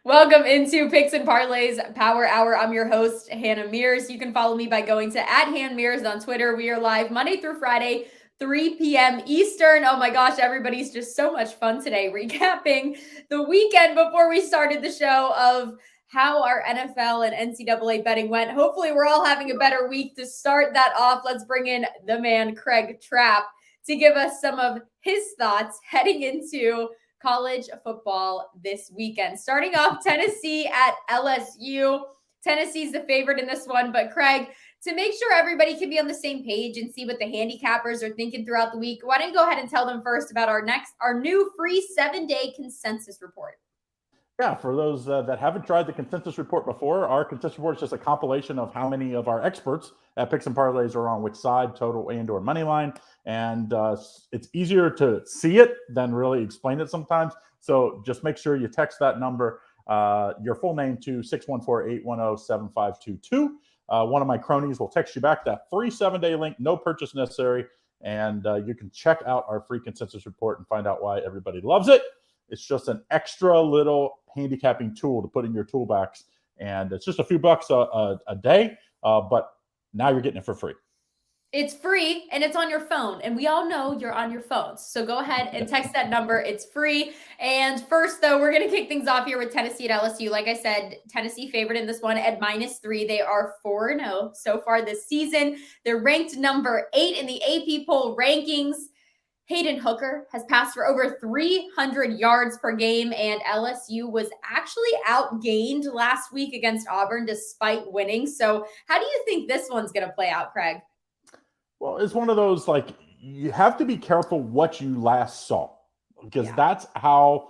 Welcome into Picks and Parlays Power Hour. I'm your host, Hannah Mears. You can follow me by going to @HannMears on Twitter. We are live Monday through Friday, 3 p.m. Eastern. Oh my gosh, everybody's just so much fun today, recapping the weekend before we started the show of how our NFL and NCAA betting went. Hopefully, we're all having a better week. To start that off, let's bring in the man, Craig Trapp, to give us some of his thoughts heading into college football this weekend. Starting off, Tennessee at LSU. Tennessee's the favorite in this one, but Craig, to make sure everybody can be on the same page and see what the handicappers are thinking throughout the week, why don't you go ahead and tell them first about our new free 7-day consensus report? Yeah, for those that haven't tried the consensus report before, our consensus report is just a compilation of how many of our experts at Picks and Parlays are on which side, total and or money line. And it's easier to see it than really explain it sometimes. So just make sure you text that number, your full name, to 614-810-7522. One of my cronies will text you back that free 7-day link, no purchase necessary. And you can check out our free consensus report and find out why everybody loves it. It's just an extra little handicapping tool to put in your toolbox. And it's just a few bucks a day, but now you're getting it for free. It's free and it's on your phone. And we all know you're on your phones. So go ahead and text that number. It's free. And first, though, we're going to kick things off here with Tennessee at LSU. Like I said, Tennessee favored in this one at -3. They are 4-0 so far this season. They're ranked number 8 in the AP poll rankings. Hayden Hooker has passed for over 300 yards per game, and LSU was actually outgained last week against Auburn despite winning. So how do you think this one's going to play out, Craig? Well, it's one of those, like, you have to be careful what you last saw, because that's how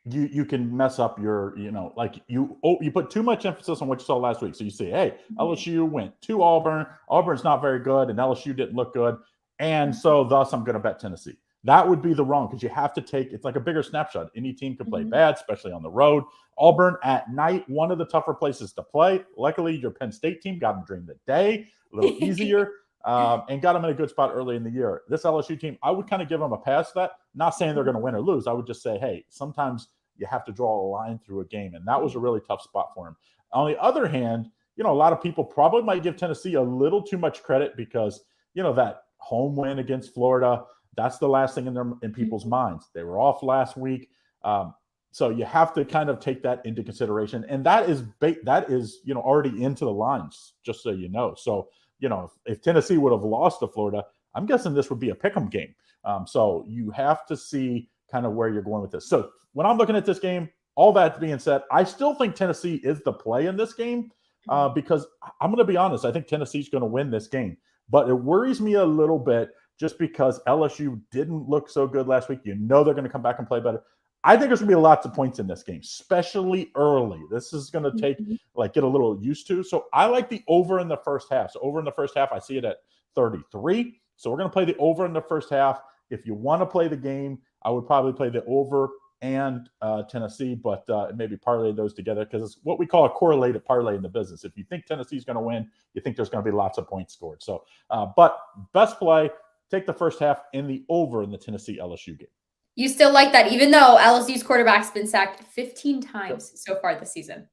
you can mess up your, like you put too much emphasis on what you saw last week. So you say, hey, LSU went to Auburn. Auburn's not very good, and LSU didn't look good. And so thus I'm going to bet Tennessee. That would be the wrong, because you have to take, it's like a bigger snapshot. Any team can play bad, especially on the road. Auburn at night, one of the tougher places to play. Luckily, your Penn State team got them during the day, a little easier, and got them in a good spot early in the year. This LSU team, I would kind of give them a pass to that. Not saying they're going to win or lose. I would just say, hey, sometimes you have to draw a line through a game, and that was a really tough spot for him. On the other hand, a lot of people probably might give Tennessee a little too much credit because, that home win against Florida, that's the last thing in people's minds. They were off last week. So you have to kind of take that into consideration. And that is already into the lines, just so you know. So, if Tennessee would have lost to Florida, I'm guessing this would be a pick'em game. So you have to see kind of where you're going with this. So when I'm looking at this game, all that being said, I still think Tennessee is the play in this game, because I'm going to be honest, I think Tennessee's going to win this game. But it worries me a little bit just because LSU didn't look so good last week. They're going to come back and play better. I think there's going to be lots of points in this game, especially early. This is going to take, get a little used to. So I like the over in the first half. So over in the first half, I see it at 33. So we're going to play the over in the first half. If you want to play the game, I would probably play the over and Tennessee, but maybe parlay those together, because it's what we call a correlated parlay in the business. If you think Tennessee's going to win, you think there's going to be lots of points scored. So, but best play, take the first half in the over in the Tennessee LSU game. You still like that, even though LSU's quarterback's been sacked 15 times so far this season?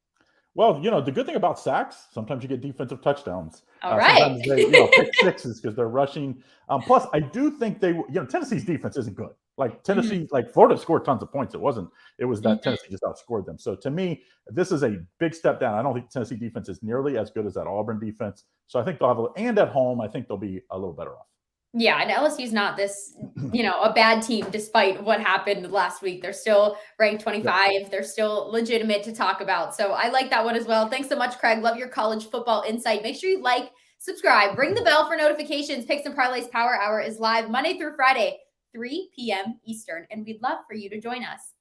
Well, the good thing about sacks, sometimes you get defensive touchdowns. All right. Sometimes they, pick sixes because they're rushing. Plus, I do think Tennessee's defense isn't good. Like Tennessee, Florida scored tons of points. It was that Tennessee just outscored them. So to me, this is a big step down. I don't think Tennessee defense is nearly as good as that Auburn defense. So I think they'll have and at home, I think they'll be a little better off. Yeah, and LSU's not this, a bad team despite what happened last week. They're still ranked 25. Yeah. They're still legitimate to talk about. So I like that one as well. Thanks so much, Craig. Love your college football insight. Make sure you like, subscribe, ring the bell for notifications. Picks and Parlays Power Hour is live Monday through Friday, 3 p.m. Eastern, and we'd love for you to join us.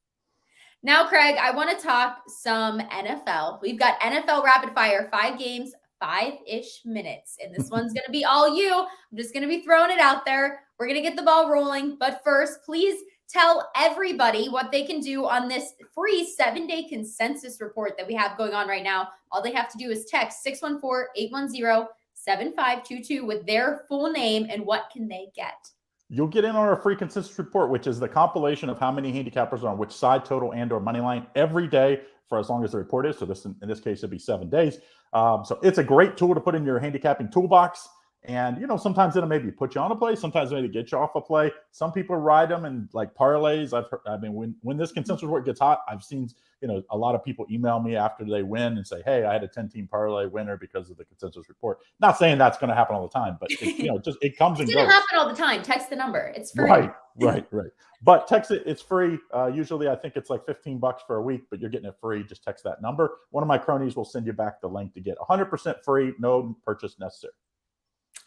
Now, Craig, I want to talk some NFL. We've got NFL Rapid Fire, 5 games, 5-ish minutes. And this one's going to be all you. I'm just going to be throwing it out there. We're going to get the ball rolling. But first, please tell everybody what they can do on this free 7-day consensus report that we have going on right now. All they have to do is text 614-810-7522 with their full name, and what can they get? You'll get in on our free consensus report, which is the compilation of how many handicappers are on which side, total and or money line every day for as long as the report is. So this, in this case, it'd be 7 days. So it's a great tool to put in your handicapping toolbox. And, sometimes it'll maybe put you on a play. Sometimes maybe get you off a play. Some people ride them and like parlays. When this consensus report gets hot, I've seen, a lot of people email me after they win and say, hey, I had a 10-team parlay winner because of the consensus report. Not saying that's going to happen all the time, but it comes and goes. It doesn't happen all the time. Text the number. It's free. Right. But text it. It's free. Usually I think it's like $15 for a week, but you're getting it free. Just text that number. One of my cronies will send you back the link to get 100% free. No purchase necessary.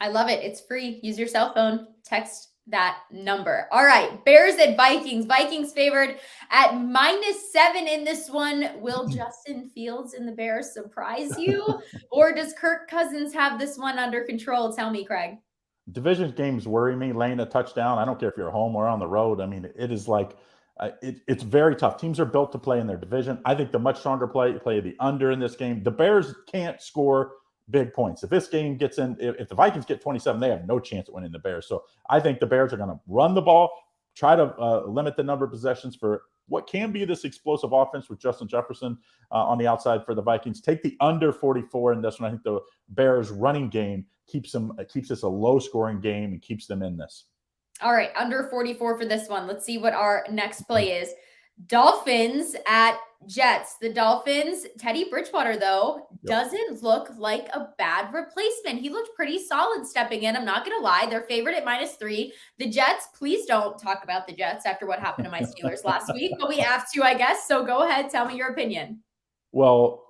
I love it. It's free. Use your cell phone. Text that number. All right. Bears at Vikings. Vikings favored at -7 in this one. Will Justin Fields and the Bears surprise you? Or does Kirk Cousins have this one under control? Tell me, Craig. Division games worry me. Laying a touchdown. I don't care if you're home or on the road. I mean, it is like it's very tough. Teams are built to play in their division. I think the much stronger play the under in this game. The Bears can't score big points. If this game gets in, if the Vikings get 27, they have no chance at winning the Bears. So I think the Bears are going to run the ball, try to limit the number of possessions for what can be this explosive offense with Justin Jefferson on the outside for the Vikings. Take the under 44 in this one. I think the Bears running game keeps this a low scoring game and keeps them in this. All right. Under 44 for this one. Let's see what our next play is. Dolphins at Jets. The Dolphins, Teddy Bridgewater, though, doesn't look like a bad replacement. He looked pretty solid stepping in. I'm not going to lie. They're favored at -3. The Jets, please don't talk about the Jets after what happened to my Steelers last week, but we have to, I guess. So go ahead. Tell me your opinion. Well,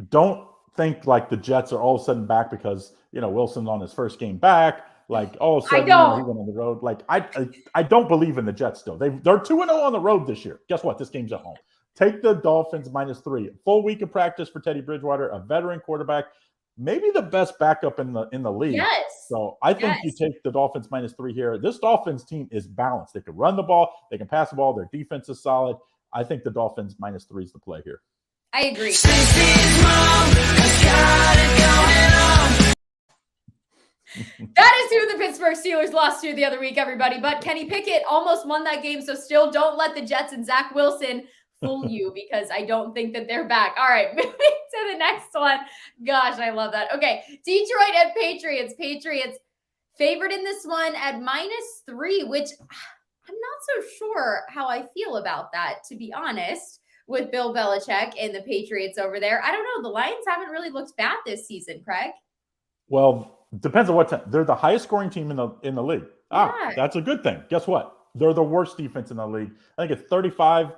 don't think like the Jets are all of a sudden back because, Wilson's on his first game back. Like, all of a sudden, he went on the road. Like, I don't believe in the Jets still. They're 2-0 on the road this year. Guess what? This game's at home. Take the Dolphins -3. Full week of practice for Teddy Bridgewater, a veteran quarterback, maybe the best backup in the league. Yes. So I think you take the Dolphins -3 here. This Dolphins team is balanced. They can run the ball. They can pass the ball. Their defense is solid. I think the Dolphins -3 is the play here. I agree. That is who the Pittsburgh Steelers lost to the other week, everybody. But Kenny Pickett almost won that game. So still don't let the Jets and Zach Wilson fool you because I don't think that they're back. All right, moving to the next one. Gosh, I love that. Okay, Detroit at Patriots. Patriots favored in this one at -3, which I'm not so sure how I feel about that, to be honest, with Bill Belichick and the Patriots over there. I don't know. The Lions haven't really looked bad this season, Craig. Well, depends on what time. They're the highest scoring team in the league. That's a good thing. Guess what? They're the worst defense in the league. I think it's 35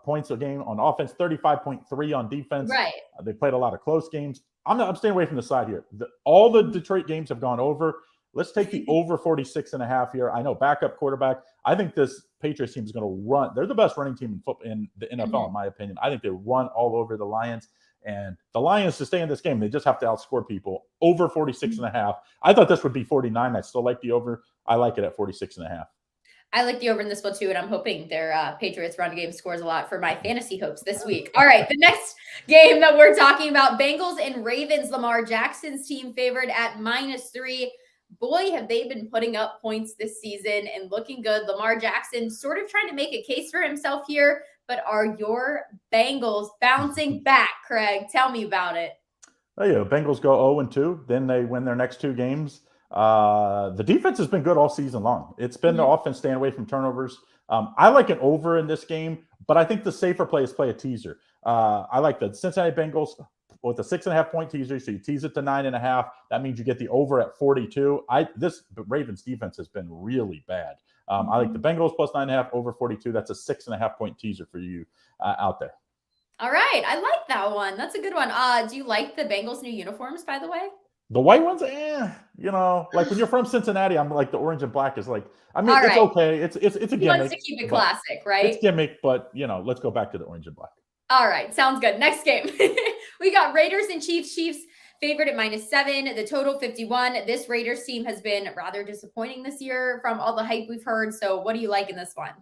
points a game on offense, 35.3 on defense. Right. They played a lot of close games. I'm staying away from the side here. All the Detroit games have gone over. Let's take the over 46.5 here. I know, backup quarterback. I think this Patriots team is going to run. They're the best running team in the NFL, in my opinion. I think they run all over the Lions. And the Lions, to stay in this game, they just have to outscore people. Over 46.5. I thought this would be 49. I still like the over. I like it at 46.5. I like the over in this one too, and I'm hoping their Patriots run game scores a lot for my fantasy hopes this week. All right, the next game that we're talking about, Bengals and Ravens. Lamar Jackson's team favored at -3. Boy, have they been putting up points this season and looking good. Lamar Jackson sort of trying to make a case for himself here, but are your Bengals bouncing back, Craig? Tell me about it. Oh, yeah, Bengals go 0-2. Then they win their next 2 games. The defense has been good all season long. It's been the offense staying away from turnovers. I like an over in this game, but I think the safer play is play a teaser. I like the Cincinnati Bengals with a 6.5-point teaser. So you tease it to 9.5. That means you get the over at 42. This Ravens defense has been really bad. I like the Bengals plus 9.5 over 42. That's a 6.5-point teaser for you out there. All right. I like that one. That's a good one. Do you like the Bengals new uniforms, by the way? The white ones, like when you're from Cincinnati, I'm like the orange and black is like, it's okay. It's a gimmick. He wants to keep it classic, right? It's gimmick, but let's go back to the orange and black. All right. Sounds good. Next game. We got Raiders and Chiefs. Chiefs favored at -7. The total 51. This Raiders team has been rather disappointing this year from all the hype we've heard. So what do you like in this one?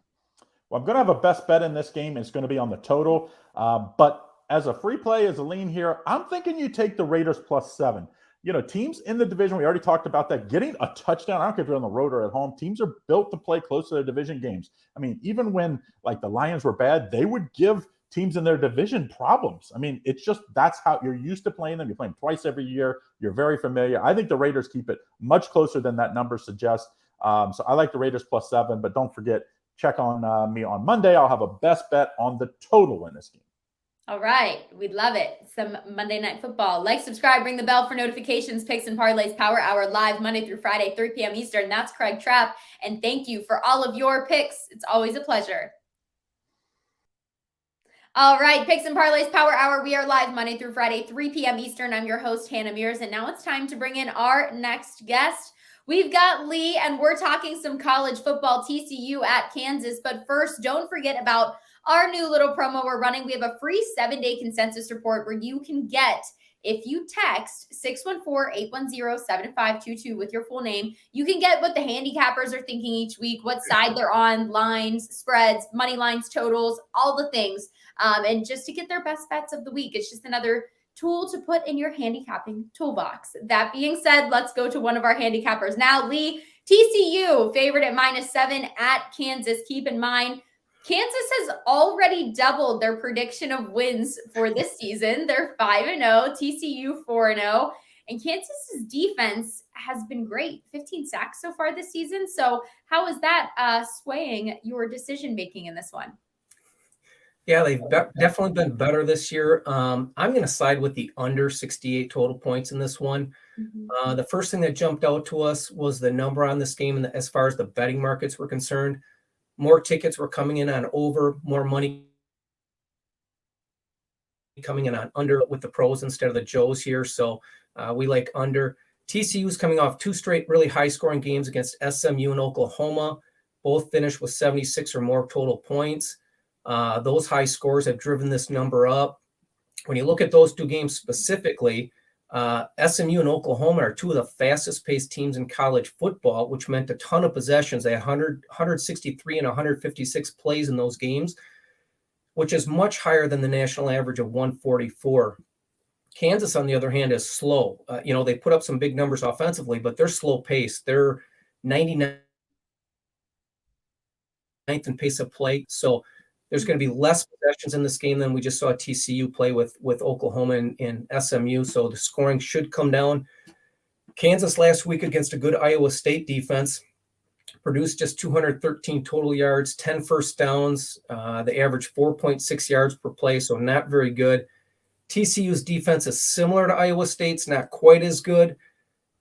Well, I'm going to have a best bet in this game. It's going to be on the total. But as a free play, as a lean here, I'm thinking you take the Raiders plus 7. teams in the division, we already talked about that, getting a touchdown. I don't care if you're on the road or at home. Teams are built to play close to their division games. I mean, even when like the Lions were bad, they would give teams in their division problems. I mean, it's just, that's how you're used to playing them. You're playing twice every year. You're very familiar. I think the Raiders keep it much closer than that number suggests. So I like the Raiders +7, but don't forget, check on me on Monday. I'll have a best bet on the total in this game. All right. We'd love it. Some Monday Night Football. Like, subscribe, ring the bell for notifications. Picks and Parlays Power Hour live Monday through Friday, 3 p.m. Eastern. That's Craig Trapp. And thank you for all of your picks. It's always a pleasure. All right. Picks and Parlays Power Hour. We are live Monday through Friday, 3 p.m. Eastern. I'm your host, Hannah Mears. And now it's time to bring in our next guest. We've got Lee, and we're talking some college football, TCU at Kansas. But first, don't forget about our new little promo we're running. We have a free 7-day consensus report where you can get, if you text 614-810-7522 with your full name, you can get what the handicappers are thinking each week, what side they're on, lines, spreads, money lines, totals, all the things. And just to get their best bets of the week. It's just another tool to put in your handicapping toolbox. That being said, let's go to one of our handicappers. Now, Lee, TCU favored at -7 at Kansas. Keep in mind, Kansas has already doubled their prediction of wins for this season. They're 5-0, TCU 4-0, and Kansas's defense has been great. 15 sacks so far this season. So how is that swaying your decision-making in this one? Yeah, they've definitely been better this year. I'm going to side with the under 68 total points in this one. Mm-hmm. The first thing that jumped out to us was the number on this game, and as far as the betting markets were concerned, more tickets were coming in on over, more money coming in on under with the pros instead of the Joes here. So we like under. TCU is coming off 2 straight really high-scoring games against SMU and Oklahoma. Both finished with 76 or more total points. Those high scores have driven this number up. When you look at those 2 games specifically, SMU and Oklahoma are 2 of the fastest paced teams in college football, which meant a ton of possessions. They had 163 and 156 plays in those games, which is much higher than the national average of 144. Kansas, on the other hand, is slow. They put up some big numbers offensively, but they're slow paced. They're 99th in pace of play. So there's going to be less possessions in this game than we just saw TCU play with Oklahoma and SMU. So the scoring should come down. Kansas last week against a good Iowa State defense produced just 213 total yards, 10 first downs. They averaged 4.6 yards per play, so not very good. TCU's defense is similar to Iowa State's, not quite as good.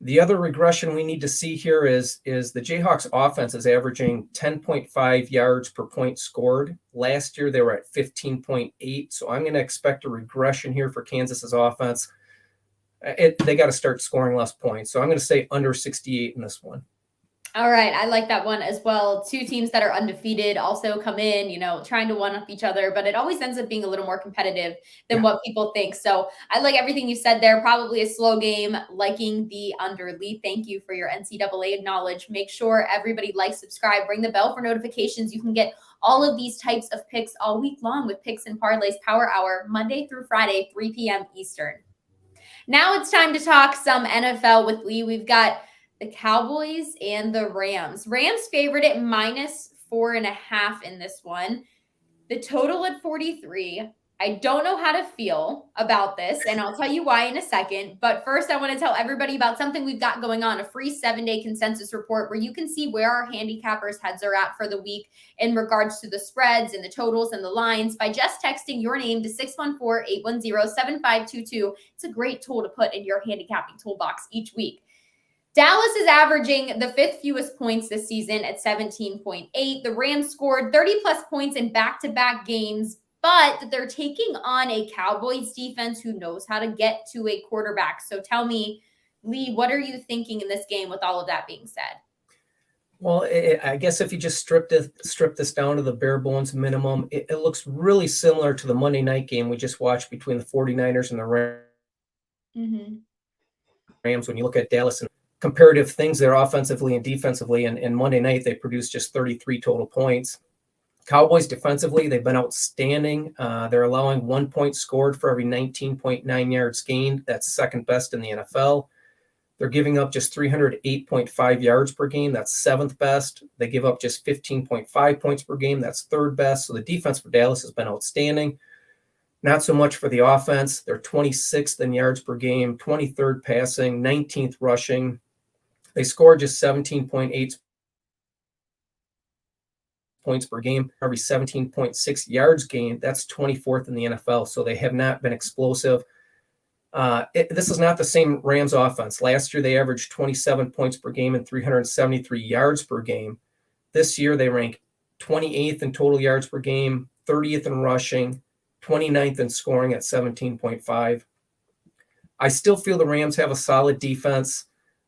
The other regression we need to see here is the Jayhawks offense is averaging 10.5 yards per point scored. Last year, they were at 15.8. So I'm going to expect a regression here for Kansas's offense. They got to start scoring less points. So I'm going to say under 68 in this one. All right. I like that one as well. 2 teams that are undefeated also come in, trying to one up each other, but it always ends up being a little more competitive than what people think. So I like everything you said there. Probably a slow game, liking the under. Lee, thank you for your NCAA knowledge. Make sure everybody likes, subscribe, ring the bell for notifications. You can get all of these types of picks all week long with Picks and Parlays Power Hour, Monday through Friday, 3 p.m. Eastern. Now it's time to talk some NFL with Lee. We've got the Cowboys and the Rams. Rams favored at -4.5 in this one. The total at 43. I don't know how to feel about this, and I'll tell you why in a second. But first, I want to tell everybody about something we've got going on, a free 7-day consensus report where you can see where our handicappers' heads are at for the week in regards to the spreads and the totals and the lines by just texting your name to 614-810-7522. It's a great tool to put in your handicapping toolbox each week. Dallas is averaging the 5th fewest points this season at 17.8. The Rams scored 30-plus points in back-to-back games, but they're taking on a Cowboys defense who knows how to get to a quarterback. So tell me, Lee, what are you thinking in this game with all of that being said? Well, I guess if you just strip this down to the bare bones minimum, it looks really similar to the Monday night game we just watched between the 49ers and the Rams. Rams, when you look at Dallas and comparative things there offensively and defensively, and Monday night they produced just 33 total points. Cowboys defensively, they've been outstanding. They're allowing 1 point scored for every 19.9 yards gained. That's second best in the NFL. They're giving up just 308.5 yards per game. That's 7th best. They give up just 15.5 points per game. That's 3rd best. So the defense for Dallas has been outstanding. Not so much for the offense. They're 26th in yards per game, 23rd passing, 19th rushing. They score just 17.8 points per game, every 17.6 yards gained. That's 24th in the NFL. So they have not been explosive. This is not the same Rams offense. Last year, they averaged 27 points per game and 373 yards per game. This year, they rank 28th in total yards per game, 30th in rushing, 29th in scoring at 17.5. I still feel the Rams have a solid defense.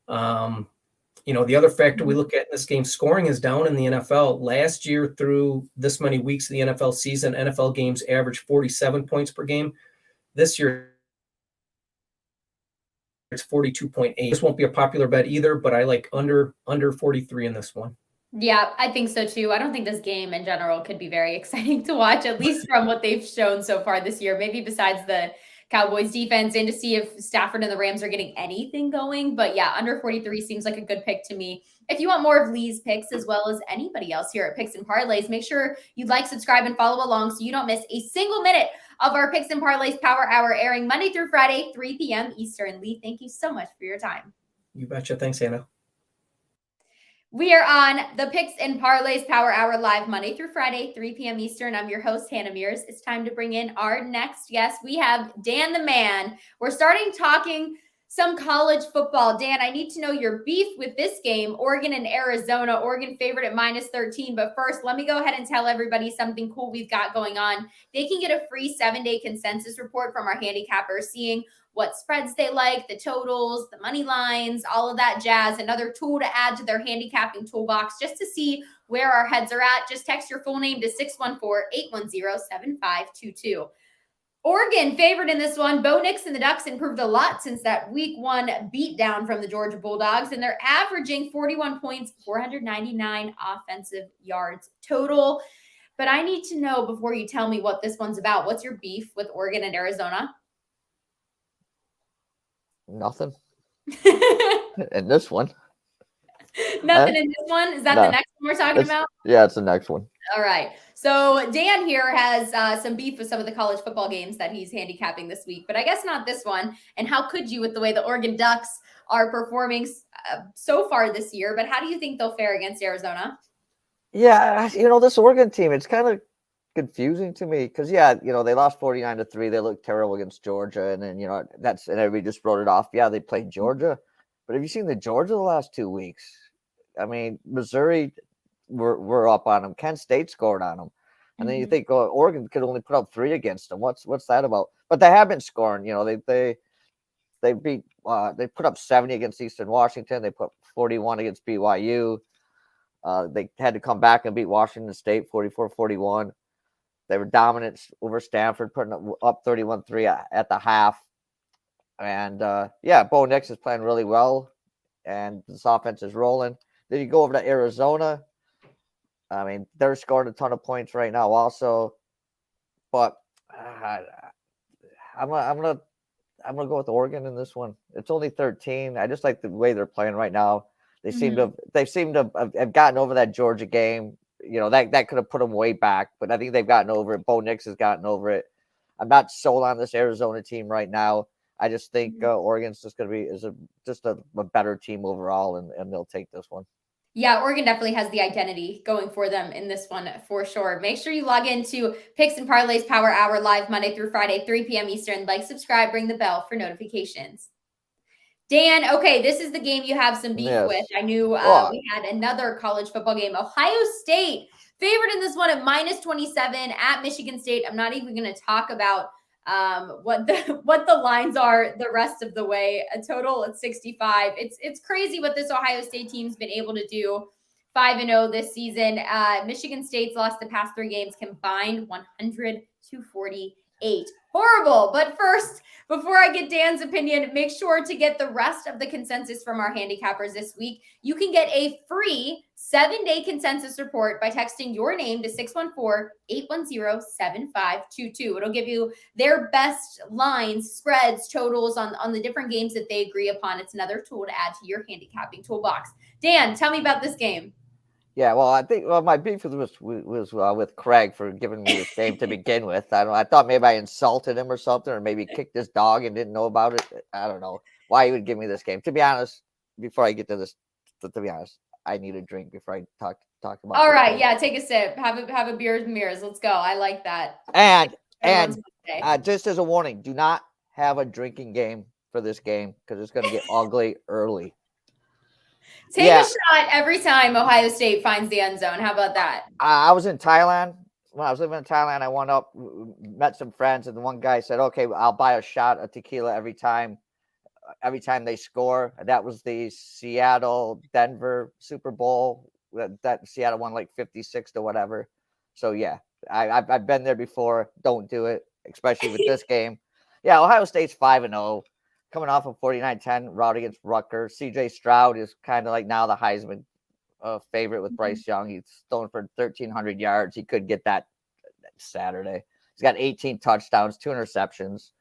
The other factor we look at in this game, scoring is down in the NFL. Last year, through this many weeks of the NFL season, NFL games averaged 47 points per game. This year, it's 42.8. This won't be a popular bet either, but I like under 43 in this one. Yeah, I think so too. I don't think this game in general could be very exciting to watch, at least from what they've shown so far this year. Maybe besides the Cowboys defense, and to see if Stafford and the Rams are getting anything going. But yeah, under 43 seems like a good pick to me. If you want more of Lee's picks as well as anybody else here at Picks and Parlays, make sure you like, subscribe, and follow along so you don't miss a single minute of our Picks and Parlays Power Hour, airing Monday through Friday, 3 p.m. Eastern. Lee, thank you so much for your time. You betcha. Thanks, Hannah. We are on the Picks and Parlays Power Hour live Monday through Friday, 3 p.m. Eastern. I'm your host, Hannah Mears. It's time to bring in our next guest. We have Dan the Man. We're starting talking some college football. Dan, I need to know your beef with this game, Oregon and Arizona. Oregon favorite at -13. But first, let me go ahead and tell everybody something cool we've got going on. They can get a free 7-day consensus report from our handicappers, seeing what spreads they like, the totals, the money lines, all of that jazz. Another tool to add to their handicapping toolbox just to see where our heads are at. Just text your full name to 614-810-7522. Oregon favored in this one. Bo Nix and the Ducks improved a lot since that week 1 beatdown from the Georgia Bulldogs, and they're averaging 41 points, 499 offensive yards total. But I need to know, before you tell me what this one's about, what's your beef with Oregon and Arizona? Nothing. In this one. Nothing in this one? Is that the next one we're talking about? Yeah, it's the next one. All right. So Dan here has some beef with some of the college football games that he's handicapping this week, but I guess not this one. And how could you, with the way the Oregon Ducks are performing so far this year? But how do you think they'll fare against Arizona? Yeah, this Oregon team, it's kind of confusing to me because, they lost 49-3. They looked terrible against Georgia. And then, and everybody just wrote it off. Yeah, they played Georgia. But have you seen the Georgia the last 2 weeks? I mean, Missouri, we're up on them. Kent State scored on them. And then you think, Oregon could only put up 3 against them. What's that about? But they have been scoring. They beat they put up 70 against Eastern Washington. They put 41 against BYU. They had to come back and beat Washington State 44-41. They were dominant over Stanford, putting up 31-3 at the half. And Bo Nix is playing really well, and this offense is rolling. Then you go over to Arizona. I mean, they're scoring a ton of points right now also, but I'm gonna go with Oregon in this one. It's only 13. I just like the way they're playing right now. They seem to have gotten over that Georgia game. That could have put them way back, but I think they've gotten over it. Bo Nix has gotten over it. I'm not sold on this Arizona team right now. I just think Oregon's just going to be just a better team overall, and they'll take this one. Yeah, Oregon definitely has the identity going for them in this one for sure. Make sure you log into Picks and Parlays Power Hour live Monday through Friday, 3 p.m. Eastern. Like, subscribe, ring the bell for notifications. Dan, okay, this is the game you have some beef with. I knew we had another college football game. Ohio State favored in this one at -27 at Michigan State. I'm not even going to talk about what the lines are the rest of the way. A total at 65. It's crazy what this Ohio State team's been able to do. 5-0 this season. Michigan State's lost the past 3 games combined 100-48. Horrible. But first, before I get Dan's opinion, make sure to get the rest of the consensus from our handicappers this week. You can get a free 7-day consensus report by texting your name to 614-810-7522. It'll give you their best lines, spreads, totals on the different games that they agree upon. It's another tool to add to your handicapping toolbox. Dan, tell me about this game. Yeah, well, I think my beef was with Craig for giving me this game to begin with. I thought maybe I insulted him or something, or maybe kicked his dog and didn't know about it. I don't know why he would give me this game. To be honest, before I get to this, to be honest, I need a drink before I talk about. All right, yeah, take a sip. Have a beer and mirrors. Let's go. I like that. And just as a warning, do not have a drinking game for this game because it's going to get ugly early. Take a shot every time Ohio State finds the end zone. How about that? I was in Thailand. When I was living in Thailand, I went up, met some friends, and the one guy said, okay, I'll buy a shot of tequila every time they score. That was the Seattle-Denver Super Bowl. That Seattle won like 56 to whatever. So, yeah, I've been there before. Don't do it, especially with this game. Yeah, Ohio State's 5-0. Coming off a 49-10 rout against Rutgers. C.J. Stroud is kind of like now the Heisman favorite with Bryce Young. He's thrown for 1,300 yards. He could get that Saturday. He's got 18 touchdowns, 2 interceptions.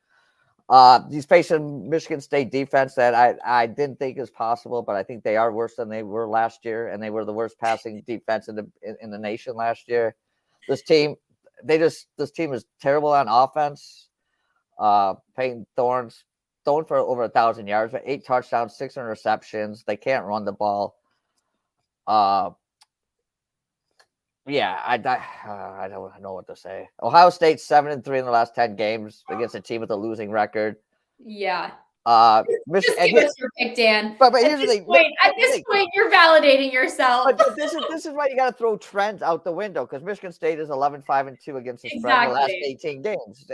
He's facing Michigan State defense that I didn't think is possible, but I think they are worse than they were last year, and they were the worst passing defense in the nation last year. This team is terrible on offense. Peyton Thorne's thrown for over 1,000 yards, but 8 touchdowns, 6 interceptions. They can't run the ball. I don't know what to say. Ohio State's 7-3 in the last 10 games against a team with a losing record. Yeah. Just give us your pick, Dan. But here's the thing. At this point, you're validating yourself. But this is why you got to throw trends out the window because Michigan State is 11-5-2 against the spread in the last 18 games,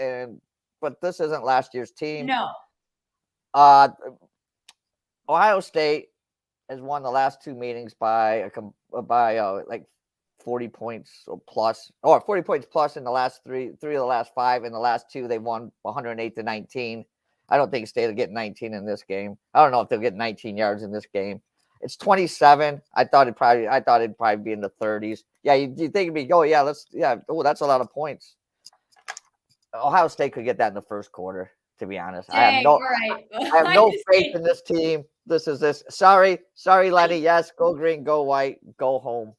but this isn't last year's team. No. Ohio State has won the last 2 meetings by like 40 points or plus, or 40 points plus in the last three of the last 5. In the last 2, they won 108-19. I don't think State will get 19 in this game. I don't know if they'll get 19 yards in this game. It's 27. I thought it'd probably be in the 30s. Yeah, you think it'd be oh, that's a lot of points. Ohio State could get that in the first quarter. To be honest, I have no faith in this team. This. Sorry, Lenny. Yes, go green, go white, go home.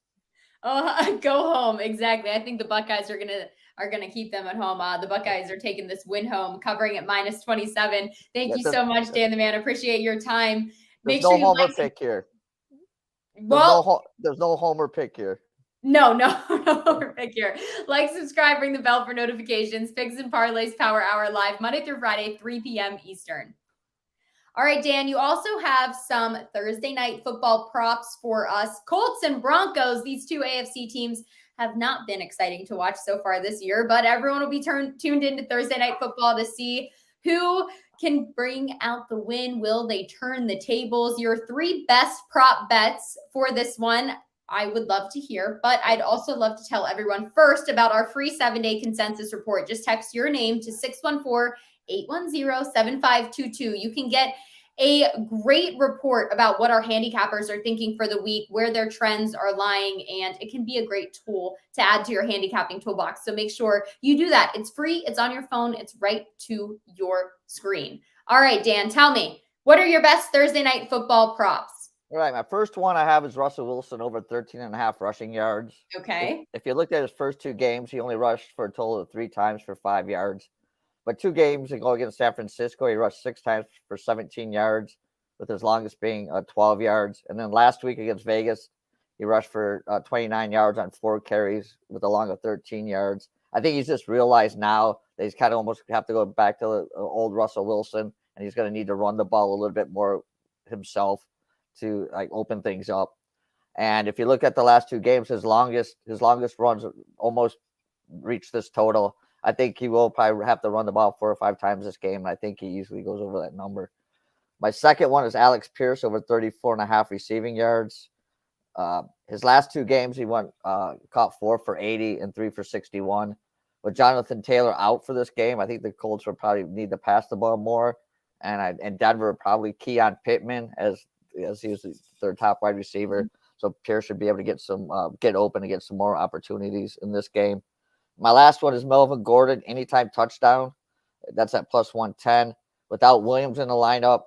Oh, go home. Exactly. I think the Buckeyes are gonna keep them at home. The Buckeyes are taking this win home, covering at -27. Thank you so much, Dan the Man. Appreciate your time. Make sure you homer pick here. Well, there's no homer pick here. No pick here. Like, subscribe, ring the bell for notifications. Picks and Parlays Power Hour live Monday through Friday, 3 p.m. Eastern. All right, Dan, you also have some Thursday night football props for us. Colts and Broncos, these 2 AFC teams have not been exciting to watch so far this year, but everyone will be tuned into Thursday night football to see who can bring out the win. Will they turn the tables? Your 3 best prop bets for this one, I would love to hear, but I'd also love to tell everyone first about our free 7-day consensus report. Just text your name to 614-810-7522. You can get a great report about what our handicappers are thinking for the week, where their trends are lying, and it can be a great tool to add to your handicapping toolbox. So make sure you do that. It's free. It's on your phone. It's right to your screen. All right, Dan, tell me, what are your best Thursday night football props? All right, my first one I have is Russell Wilson over 13.5 rushing yards. Okay. If you looked at his first 2 games, he only rushed for a total of 3 times for 5 yards. But 2 games ago against San Francisco, he rushed 6 times for 17 yards, with his longest being 12 yards. And then last week against Vegas, he rushed for 29 yards on 4 carries with a long of 13 yards. I think he's just realized now that he's kind of almost have to go back to the old Russell Wilson, and he's going to need to run the ball a little bit more himself to like open things up. And if you look at the last 2 games, his longest runs almost reached this total. I think he will probably have to run the ball 4 or 5 times this game. I think he easily goes over that number. My second one is Alex Pierce over 34.5 receiving yards. His last 2 games, he caught 4 for 80 and 3 for 61. with Jonathan Taylor out for this game, I think the Colts will probably need to pass the ball more, and Denver would probably key on Pittman as he was their top wide receiver. So Pierce should be able to get get open and get some more opportunities in this game. My last one is Melvin Gordon, anytime touchdown. That's at plus 110. Without Williams in the lineup,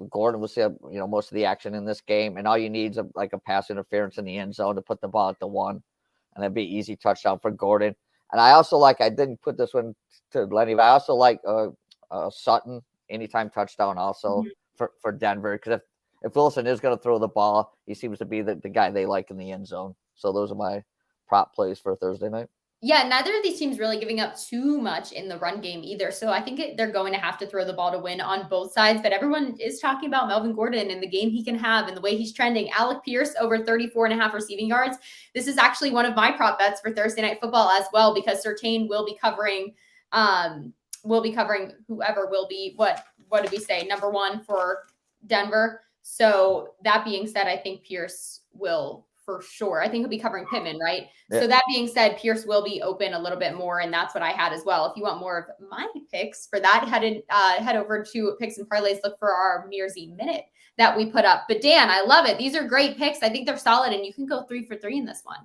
Gordon will see most of the action in this game, and all you need is a pass interference in the end zone to put the ball at the 1, and that'd be easy touchdown for Gordon. And I also I didn't put this one to Lenny, but I also like Sutton anytime touchdown also for Denver, because if Wilson is going to throw the ball, he seems to be the guy they like in the end zone. So those are my prop plays for Thursday night. Yeah, neither of these teams really giving up too much in the run game either. So I think they're going to have to throw the ball to win on both sides. But everyone is talking about Melvin Gordon and the game he can have and the way he's trending. Alec Pierce over 34.5 receiving yards. This is actually one of my prop bets for Thursday Night Football as well, because Surtain will be covering whoever will be, what did we say, number 1 for Denver. So that being said, I think Pierce will for sure. I think he'll be covering Pittman, right? Yeah. So that being said, Pierce will be open a little bit more, and that's what I had as well. If you want more of my picks for that, head over to Picks and Parlays. Look for our Mearsy Minute that we put up. But Dan, I love it. These are great picks. I think they're solid, and you can go 3 for 3 in this one.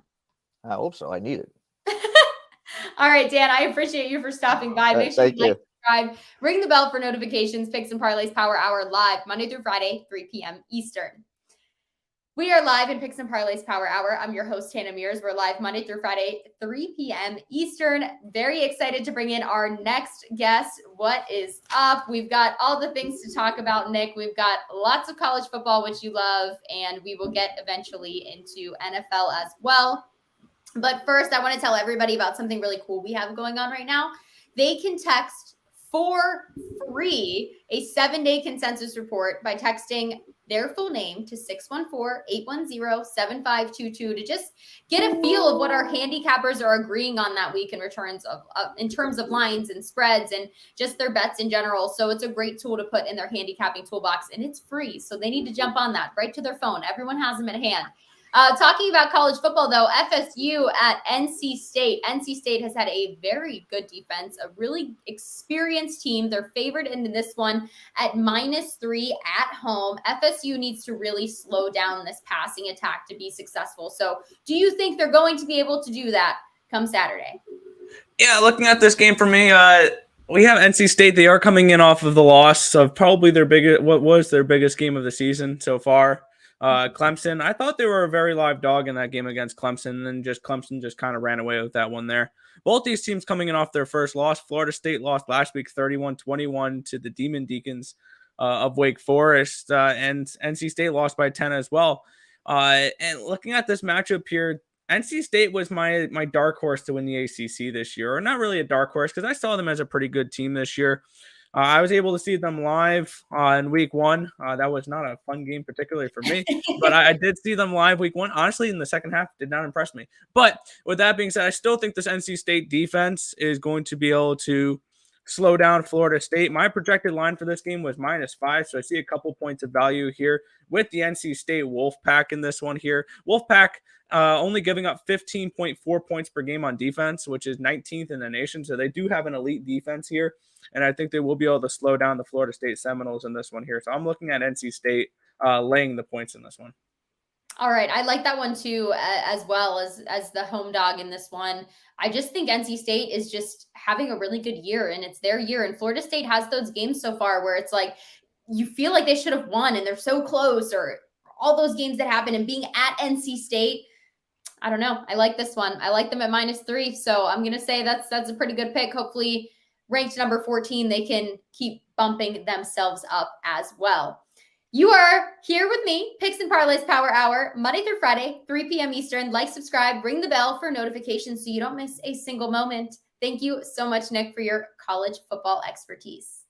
I hope so. I need it. All right, Dan, I appreciate you for stopping by. Make sure you like, subscribe, ring the bell for notifications. Picks and Parlays Power Hour live Monday through Friday, 3 p.m. Eastern. We are live in Picks and Parlays Power Hour. I'm your host, Hannah Mears. We're live Monday through Friday, 3 p.m. Eastern. Very excited to bring in our next guest. What is up? We've got all the things to talk about, Nick. We've got lots of college football, which you love, and we will get eventually into NFL as well. But first, I want to tell everybody about something really cool we have going on right now. They can text for free a 7-day consensus report by texting their full name to 614-810-7522 to just get a feel of what our handicappers are agreeing on that week in terms of lines and spreads and just their bets in general. So it's a great tool to put in their handicapping toolbox, and it's free. So they need to jump on that right to their phone. Everyone has them at hand. Talking about college football, though, FSU at NC State. NC State has had a very good defense, a really experienced team. They're favored in this one at -3 at home. FSU needs to really slow down this passing attack to be successful. So do you think they're going to be able to do that come Saturday? Yeah, looking at this game for me, we have NC State. They are coming in off of the loss of probably what was their biggest game of the season so far. Clemson, I thought they were a very live dog in that game against Clemson, and Clemson just kind of ran away with that one there. Both these teams coming in off their first loss. Florida State lost last week 31-21 to the Demon Deacons of Wake Forest, and NC State lost by 10 as well. And looking at this matchup here, NC State was my dark horse to win the ACC this year, or not really a dark horse because I saw them as a pretty good team this year. I was able to see them live in week 1. That was not a fun game, particularly for me, but I did see them live week 1. Honestly, in the second half, did not impress me. But with that being said, I still think this NC State defense is going to be able to slow down Florida State. My projected line for this game was -5, so I see a couple points of value here with the NC State Wolfpack in this one here. Wolfpack only giving up 15.4 points per game on defense, which is 19th in the nation, so they do have an elite defense here. And I think they will be able to slow down the Florida State Seminoles in this one here. So I'm looking at NC State laying the points in this one. All right. I like that one too, as well as the home dog in this one. I just think NC State is just having a really good year, and it's their year. And Florida State has those games so far where it's like you feel like they should have won and they're so close, or all those games that happen, and being at NC State, I don't know. I like this one. I like them at -3. So I'm going to say that's a pretty good pick. Hopefully ranked number 14, they can keep bumping themselves up as well. You are here with me, Picks and Parlays Power Hour, Monday through Friday, 3 p.m. Eastern. Like, subscribe, ring the bell for notifications so you don't miss a single moment. Thank you so much, Nick, for your college football expertise.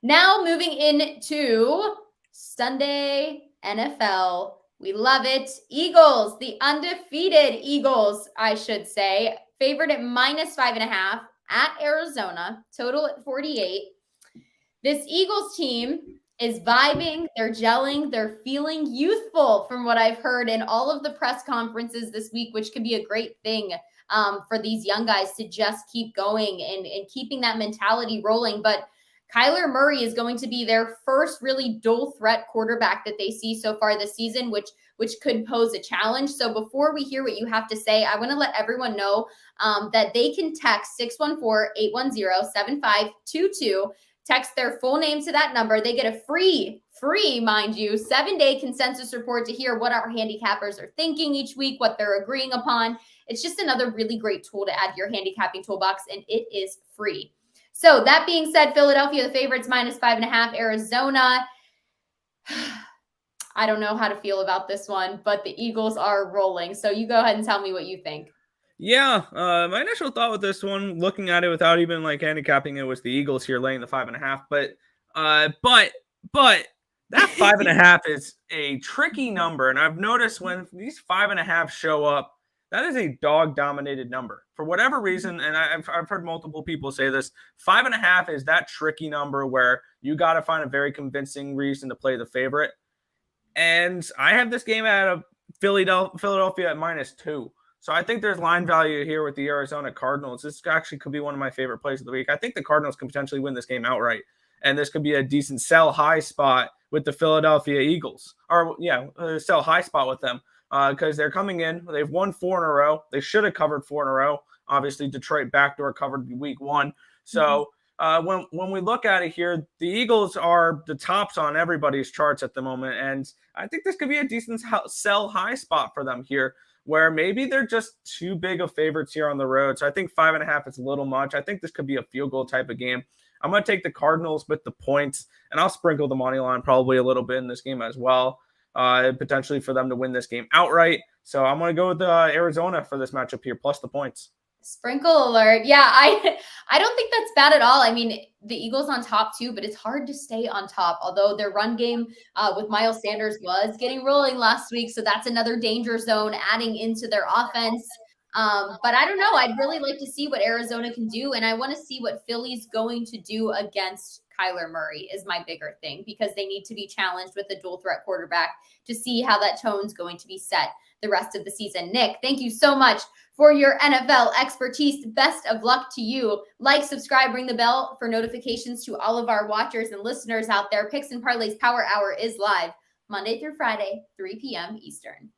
Now moving into Sunday NFL. We love it. Eagles, the undefeated Eagles, I should say, favored at -5.5 at Arizona, total at 48. This Eagles team is vibing, they're gelling, they're feeling youthful from what I've heard in all of the press conferences this week, which could be a great thing for these young guys to just keep going and keeping that mentality rolling. But Kyler Murray is going to be their first really dual threat quarterback that they see so far this season, which could pose a challenge. So before we hear what you have to say, I want to let everyone know that they can text 614-810-7522. Text their full name to that number. They get a free, mind you, 7-day consensus report to hear what our handicappers are thinking each week, what they're agreeing upon. It's just another really great tool to add to your handicapping toolbox, and it is free. So that being said, Philadelphia, the favorites, -5.5. Arizona, I don't know how to feel about this one, but the Eagles are rolling. So you go ahead and tell me what you think. Yeah, my initial thought with this one, looking at it without even like handicapping it, was the Eagles here laying the 5.5. But that 5.5 is a tricky number, and I've noticed when these 5.5 show up, that is a dog-dominated number for whatever reason. And I've heard multiple people say this. 5.5 is that tricky number where you got to find a very convincing reason to play the favorite. And I have this game at a Philadelphia at -2. So I think there's line value here with the Arizona Cardinals. This actually could be one of my favorite plays of the week. I think the Cardinals can potentially win this game outright. And this could be a decent sell high spot with the Philadelphia Eagles. Or, sell high spot with them. Because they're coming in. They've won 4 in a row. They should have covered 4 in a row. Obviously, Detroit backdoor covered week 1. So when we look at it here, the Eagles are the tops on everybody's charts at the moment. And I think this could be a decent sell high spot for them here, where maybe they're just too big of favorites here on the road. So I think 5.5 is a little much. I think this could be a field goal type of game. I'm going to take the Cardinals with the points, and I'll sprinkle the money line probably a little bit in this game as well. Potentially for them to win this game outright. So I'm going to go with Arizona for this matchup here, plus the points. Sprinkle alert. Yeah, I don't think that's bad at all. I mean, the Eagles on top too, but it's hard to stay on top. Although their run game with Miles Sanders was getting rolling last week. So that's another danger zone adding into their offense. But I don't know. I'd really like to see what Arizona can do. And I want to see what Philly's going to do against Kyler Murray is my bigger thing, because they need to be challenged with a dual threat quarterback to see how that tone's going to be set the rest of the season. Nick, thank you so much for your NFL expertise. Best of luck to you. Like, subscribe, ring the bell for notifications to all of our watchers and listeners out there. Picks and Parlays Power Hour is live Monday through Friday, 3 p.m. Eastern.